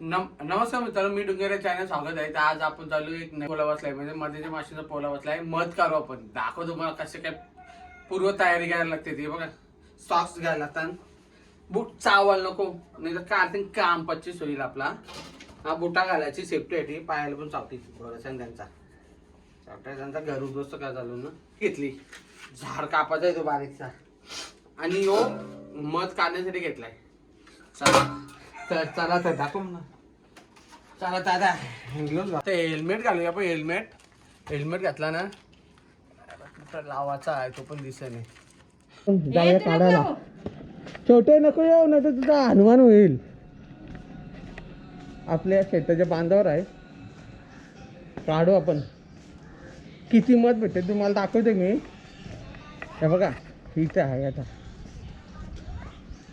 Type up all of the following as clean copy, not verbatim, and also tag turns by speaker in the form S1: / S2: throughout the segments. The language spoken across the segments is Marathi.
S1: नमस्कार मित्रांनो, मी डुंगरे चॅनल स्वागत आहे. तर आज आपण चालू एक पोला बसलाय म्हणजे मध्यच्या माशीचा पोला बसलाय. मध काढू आपण, दाखव तुम्हाला कसे काय पूर्व तयारी घ्यायला लागते. ते बघा, सॉक्स घ्यायला लागतात, बूट चावायला नको नाही तर काय काम 25 होईल आपला. हा बुटा घालायची सेफ्टी आहे, पायाला पण चावती त्यांचा त्यांचा घर उद्ध्वस्त काय झालो ना. घेतली झाड कापायचा आहे तो बारीकचा, आणि यो मध काढण्यासाठी घेतलाय. चला तर चला तर दाखव ना. चला दादा ते हेल्मेट घालूया आपण. हेल्मेट घातला ना तर लावाचा आहे, तो पण दिसत नाही. जाऊया काढायला. छोटे नको येऊ ना तर तुझा हनुमान होईल. आपल्या शेताच्या बांधावर आहे, काढू आपण. किती मत भेटते तुम्हाला दाखवते मी. हे बघा इथं आहे. आता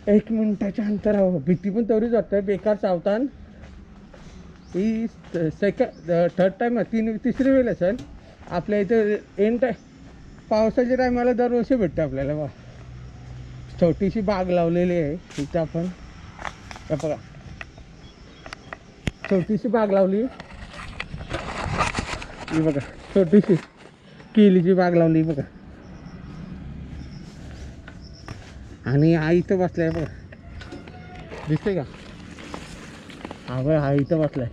S1: 1 मिनिटाच्या अंतरावर. भीती पण तेवढीच वाटतं, बेकार चावतान. ही थर्ड टाईम तिसरी वेळ असेल आपल्या इथं. एंड पावसाच्या टायमाला दरवर्षी भेटते आपल्याला. बा छोटीशी बाग लावलेली आहे इथं आपण. हे बघा छोटीशी बाग लावली. ही बघा छोटीशी केलीची बाग लावली बघा. आणि हा इथं बसलाय बघा, दिसते का? हा बघा, हा इथं बसलाय.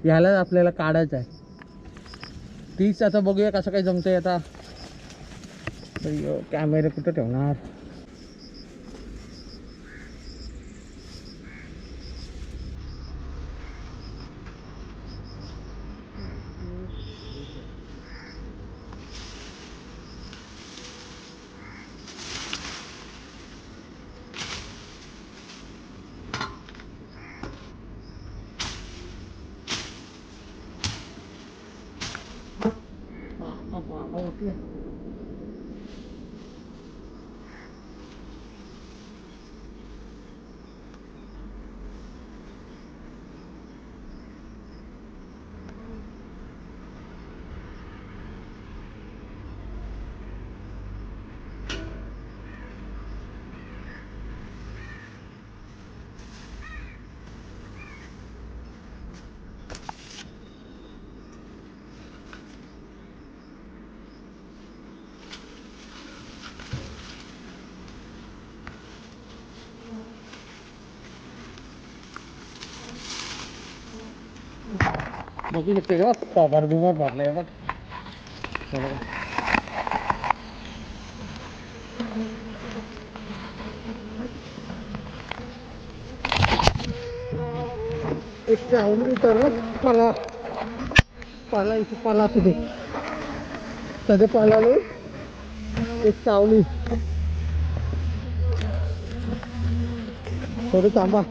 S1: यालाच आपल्याला काढायचं आहे. तीच आता बघूया कसं काय जमतंय. आता कॅमेरा कुठं ठेवणार. बघू शकते का? पगार बिगार भरलाय बघ. एक चावली तर पाला इथे पाला असू दे. सध्या पालाले एक चावली. थोडं थांबा.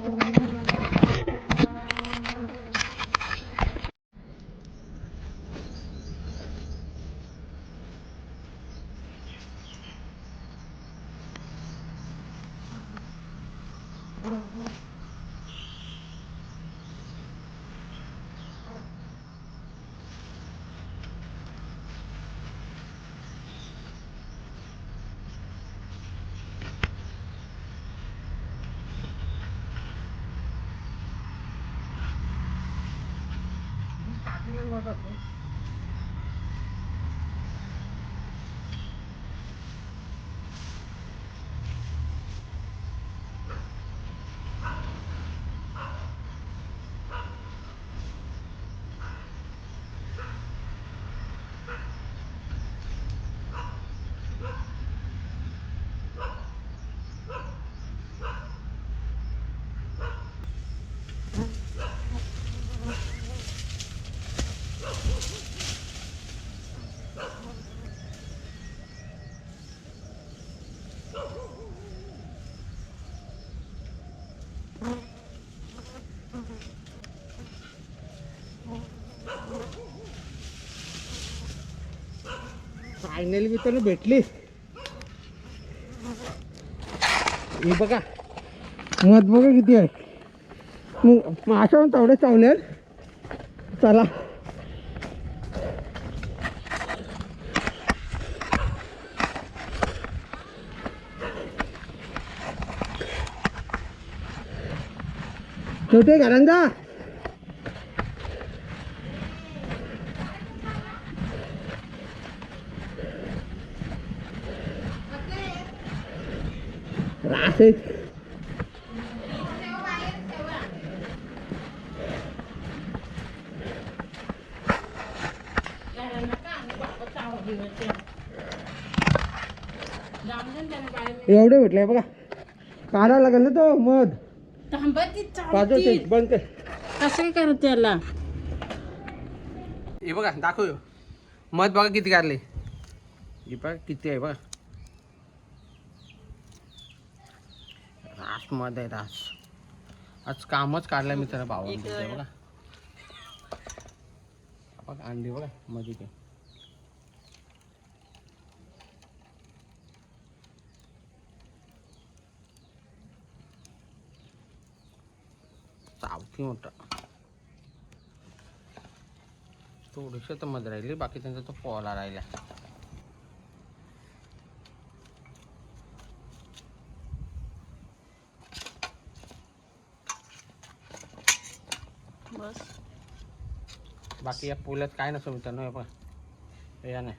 S1: फायनली मित्रांनो भेटली. हे बघा मध बघा किती आहे. माशा पण तेवढे चावले. चला छोटे घरंगा रासे एवढे भेटले बघा. काढायला लागेल ना तो मध. पाजवते बंद कर.
S2: कसं काय करत त्याला
S1: हे बघा दाखव मध बघा किती काढले. हे बघा किती आहे बघा. रास मध आहे रास. आज कामच काढलाय मी त्याला भावांचे बघा. बघा अंडी बघा मध्ये ते. चावती मोठा. थोडीशी तर मध राहिली बाकी त्यांचा तो पोला राहिला.
S2: बस
S1: बाकी या पोल्यात काय नसतं मित्रांनो. हे बघा या नाही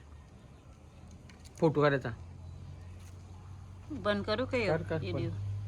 S1: फोटो काढायचा.
S2: बंद करू
S1: कर, कर,
S2: काय
S1: बंद.